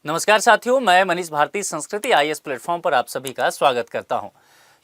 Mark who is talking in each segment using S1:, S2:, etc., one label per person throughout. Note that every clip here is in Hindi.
S1: नमस्कार साथियों, मैं मनीष भारती संस्कृति आईएएस प्लेटफॉर्म पर आप सभी का स्वागत करता हूं।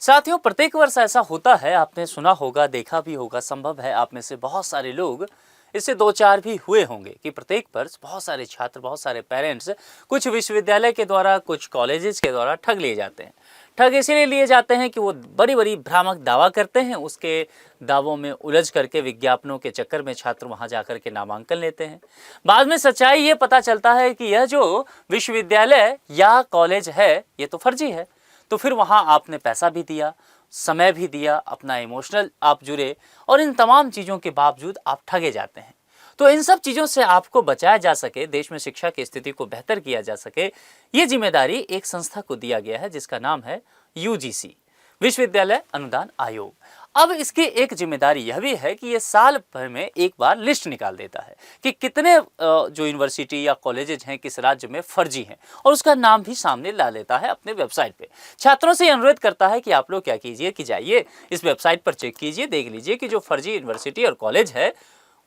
S1: साथियों, प्रत्येक वर्ष ऐसा होता है, आपने सुना होगा, देखा भी होगा, संभव है आप में से बहुत सारे लोग इससे दो चार भी हुए होंगे कि प्रत्येक वर्ष बहुत सारे छात्र, बहुत सारे पेरेंट्स कुछ विश्वविद्यालय के द्वारा, कुछ कॉलेजेस के द्वारा ठग लिए जाते हैं। ठग इसीलिए लिए जाते हैं कि वो बड़ी बड़ी भ्रामक दावा करते हैं, उसके दावों में उलझ करके विज्ञापनों के चक्कर में छात्र वहां जाकर के नामांकन लेते हैं। बाद में सच्चाई ये पता चलता है कि यह जो विश्वविद्यालय या कॉलेज है ये तो फर्जी है। तो फिर वहां आपने पैसा भी दिया, समय भी दिया, अपना इमोशनल आप जुड़े और इन तमाम चीज़ों के बावजूद आप ठगे जाते हैं। तो इन सब चीज़ों से आपको बचाया जा सके, देश में शिक्षा की स्थिति को बेहतर किया जा सके, ये जिम्मेदारी एक संस्था को दिया गया है जिसका नाम है यूजीसी, विश्वविद्यालय अनुदान आयोग। अब इसकी एक जिम्मेदारी यह भी है कि ये साल भर में एक बार लिस्ट निकाल देता है कि कितने जो यूनिवर्सिटी या कॉलेजेज हैं किस राज्य में फर्जी हैं, और उसका नाम भी सामने ला लेता है अपने वेबसाइट पे। छात्रों से अनुरोध करता है कि आप लोग क्या कीजिए कि जाइए इस वेबसाइट पर चेक कीजिए, देख लीजिए कि जो फर्जी यूनिवर्सिटी और कॉलेज है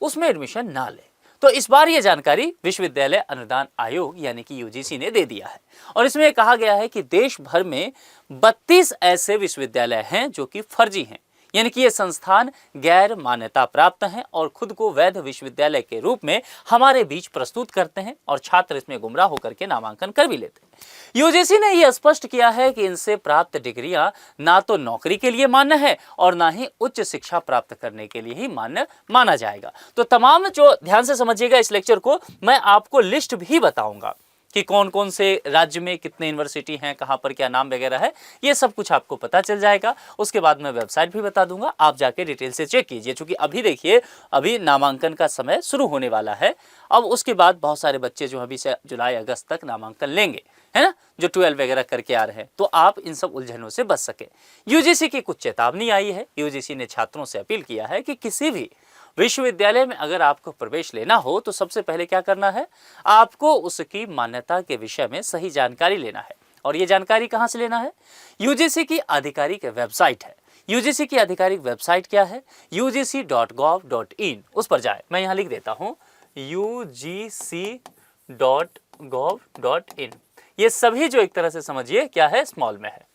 S1: उसमें एडमिशन ना ले। तो इस बार ये जानकारी विश्वविद्यालय अनुदान आयोग यानी कि यूजीसी ने दे दिया है, और इसमें कहा गया है कि देश भर में 32 ऐसे विश्वविद्यालय हैं जो कि फर्जी हैं, यानी कि ये संस्थान गैर मान्यता प्राप्त हैं और खुद को वैध विश्वविद्यालय के रूप में हमारे बीच प्रस्तुत करते हैं, और छात्र इसमें गुमराह होकर के नामांकन कर भी लेते हैं। यूजीसी ने यह स्पष्ट किया है कि इनसे प्राप्त डिग्रियां ना तो नौकरी के लिए मान्य है और ना ही उच्च शिक्षा प्राप्त करने के लिए ही मान्य माना जाएगा। तो तमाम जो, ध्यान से समझिएगा इस लेक्चर को, मैं आपको लिस्ट भी बताऊंगा कि कौन कौन से राज्य में कितने यूनिवर्सिटी हैं, कहाँ पर क्या नाम वगैरह है, ये सब कुछ आपको पता चल जाएगा। उसके बाद मैं वेबसाइट भी बता दूंगा, आप जाके डिटेल से चेक कीजिए। क्योंकि अभी देखिए, अभी नामांकन का समय शुरू होने वाला है। अब उसके बाद बहुत सारे बच्चे जो अभी से जुलाई अगस्त तक नामांकन लेंगे, है ना, जो 12 वगैरह करके आ रहे हैं, तो आप इन सब उलझनों से बच सके। यूजीसी की कुछ चेतावनी आई है। यूजीसी ने छात्रों से अपील किया है कि किसी भी विश्वविद्यालय में अगर आपको प्रवेश लेना हो तो सबसे पहले क्या करना है, आपको उसकी मान्यता के विषय में सही जानकारी लेना है। और ये जानकारी कहाँ से लेना है? यूजीसी की आधिकारिक वेबसाइट है। यूजीसी की आधिकारिक वेबसाइट क्या है? ugc.gov.in, उस पर जाए। मैं यहाँ लिख देता हूँ ugc.gov.in। ये सभी जो एक तरह से समझिए क्या है, स्मॉल में है,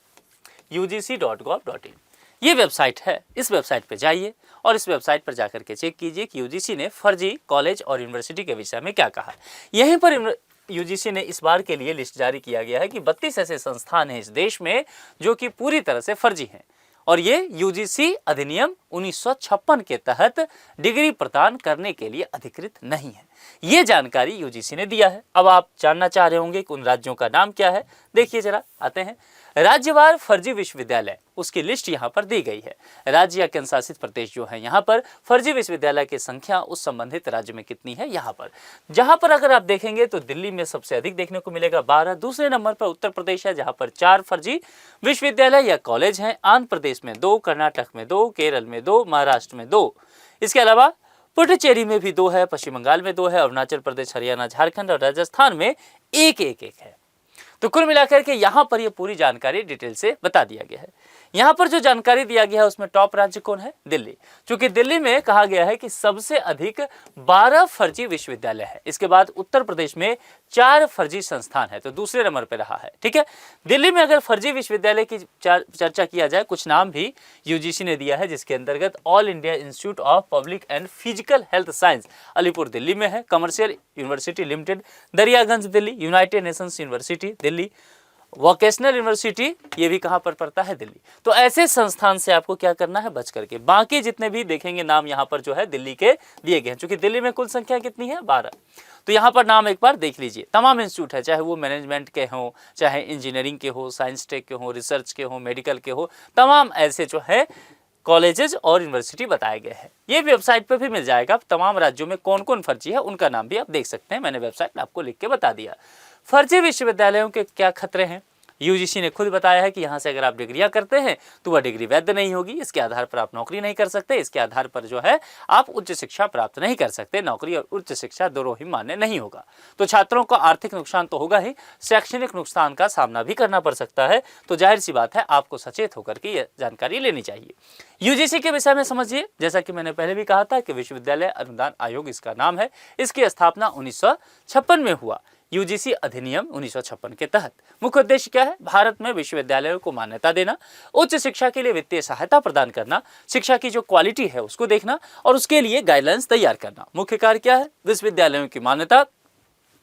S1: ugc.gov.in ये वेबसाइट है। इस वेबसाइट पे जाइए और इस वेबसाइट पर जाकर के चेक कीजिए कि यूजीसी ने फर्जी कॉलेज और यूनिवर्सिटी के विषय में क्या कहा है। यहीं पर यूजीसी ने इस बार के लिए लिस्ट जारी किया गया है कि 32 ऐसे संस्थान हैं इस देश में जो कि पूरी तरह से फर्जी हैं, और ये यूजीसी अधिनियम 1956 के तहत डिग्री प्रदान करने के लिए अधिकृत नहीं है। ये जानकारी यूजीसी ने दिया है। अब आप जानना चाह रहे होंगे कि उन राज्यों का नाम क्या है। देखिए जरा, आते हैं राज्यवार फर्जी विश्वविद्यालय, उसकी लिस्ट यहाँ पर दी गई है। राज्य या केंद्र शासित प्रदेश जो है, यहाँ पर फर्जी विश्वविद्यालय की संख्या उस संबंधित राज्य में कितनी है, यहाँ पर जहाँ पर अगर आप देखेंगे तो दिल्ली में सबसे अधिक देखने को मिलेगा 12। दूसरे नंबर पर उत्तर प्रदेश है जहाँ पर 4 फर्जी विश्वविद्यालय या कॉलेज हैं। आंध्र प्रदेश में 2, कर्नाटक में 2, केरल में 2, महाराष्ट्र में 2। इसके अलावा पुडुचेरी में भी 2 है, पश्चिम बंगाल में 2 है, अरुणाचल प्रदेश, हरियाणा, झारखंड और राजस्थान में एक है। तो कुल मिलाकर के यहाँ पर ये पूरी जानकारी डिटेल से बता दिया गया है। यहाँ पर जो जानकारी दिया गया है उसमें टॉप राज्य कौन है? दिल्ली। क्योंकि दिल्ली में कहा गया है कि सबसे अधिक 12 फर्जी विश्वविद्यालय है। इसके बाद उत्तर प्रदेश में 4 फर्जी संस्थान है, तो दूसरे नंबर पर रहा है। ठीक है, दिल्ली में अगर फर्जी विश्वविद्यालय की चर्चा किया जाए, कुछ नाम भी यूजीसी ने दिया है, जिसके अंतर्गत all India institute of public and physical health science Alipur Delhi में है, commercial university limited Daryaganj Delhi, United Nations university Delhi, vocational university, ये भी कहाँ पर पड़ता है? दिल्ली। तो ऐसे संस्थान से आपको क्या करना है, बच करके। बाकी जितने भी देखेंगे नाम यहाँ पर जो है दिल्ली के दिए गए हैं। चूंकि दिल्ली में कुल संख्या कितनी है? 12। तो यहाँ पर नाम एक बार देख लीजिए। तमाम इंस्टीट्यूट है, चाहे वो मैनेजमेंट के हों, चाहे इंजीनियरिंग के हो, साइंस टेक के हो, रिसर्च के हो, मेडिकल के हो, तमाम ऐसे जो है कॉलेजेस और यूनिवर्सिटी बताए गए हैं। ये वेबसाइट पर भी मिल जाएगा। तमाम राज्यों में कौन कौन फर्जी है उनका नाम भी आप देख सकते हैं। मैंने वेबसाइट में आपको लिख के बता दिया। फर्जी विश्वविद्यालयों के क्या खतरे हैं? यूजीसी ने खुद बताया है कि यहाँ से अगर आप डिग्रियां करते हैं तो वह डिग्री वैध नहीं होगी। इसके आधार पर आप नौकरी नहीं कर सकते। इसके आधार पर जो है आप उच्च शिक्षा प्राप्त नहीं कर सकते। नौकरी और उच्च शिक्षा दोनों ही मान्य नहीं होगा। तो छात्रों को आर्थिक नुकसान तो होगा ही, शैक्षणिक नुकसान का सामना भी करना पड़ सकता है। तो जाहिर सी बात है आपको सचेत होकर के यह जानकारी लेनी चाहिए। यूजीसी के विषय में समझिए, जैसा कि मैंने पहले भी कहा था कि विश्वविद्यालय अनुदान आयोग इसका नाम है। इसकी स्थापना 1956 में हुआ। यूजीसी अधिनियम 1956 के तहत। मुख्य उद्देश्य क्या है? भारत में विश्वविद्यालयों को मान्यता देना, उच्च शिक्षा के लिए वित्तीय सहायता प्रदान करना, शिक्षा की जो क्वालिटी है उसको देखना और उसके लिए गाइडलाइंस तैयार करना। मुख्य कार्य क्या है? विश्वविद्यालयों की मान्यता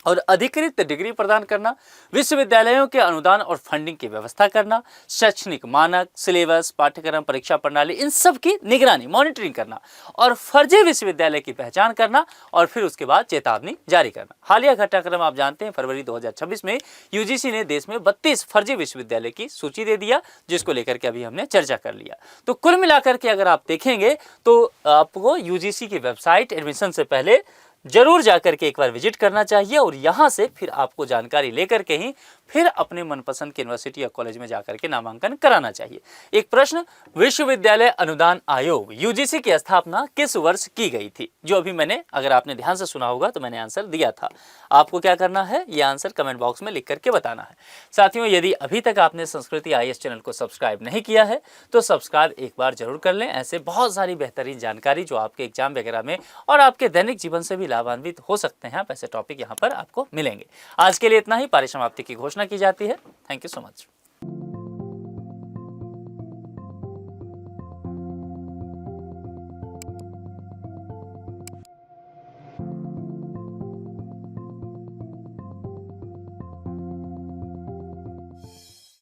S1: और अधिकृत डिग्री प्रदान करना, विश्वविद्यालयों के अनुदान और फंडिंग की व्यवस्था करना, शैक्षणिक मानक, सिलेबस, पाठ्यक्रम, परीक्षा प्रणाली, इन सब की निगरानी, मॉनिटरिंग करना और फर्जी विश्वविद्यालय की पहचान करना और फिर उसके बाद चेतावनी जारी करना। हालिया घटनाक्रम आप जानते हैं, फरवरी 2026 में यूजीसी ने देश में 32 फर्जी विश्वविद्यालय की सूची दे दिया, जिसको लेकर के अभी हमने चर्चा कर लिया। तो कुल मिलाकर के अगर आप देखेंगे तो आपको यूजीसी की वेबसाइट एडमिशन से पहले जरूर जाकर के एक बार विजिट करना चाहिए और यहाँ से फिर आपको जानकारी लेकर के ही फिर अपने मनपसंद के यूनिवर्सिटी या कॉलेज में जाकर के नामांकन कराना चाहिए। एक प्रश्न, विश्वविद्यालय अनुदान आयोग यूजीसी की स्थापना किस वर्ष की गई थी? जो अभी मैंने, अगर आपने ध्यान से सुना होगा तो मैंने आंसर दिया था। आपको क्या करना है, ये आंसर कमेंट बॉक्स में लिख करके बताना है। साथियों, यदि अभी तक आपने संस्कृति IAS चैनल को सब्सक्राइब नहीं किया है तो सब्सक्राइब एक बार जरूर कर लें। ऐसे बहुत सारी बेहतरीन जानकारी जो आपके एग्जाम वगैरह में और आपके दैनिक जीवन से भी लाभान्वित हो सकते हैं, ऐसे टॉपिक यहाँ पर आपको मिलेंगे। आज के लिए इतना ही। पारिसमाप्ति की घोषणा की जाती है। Thank you so much.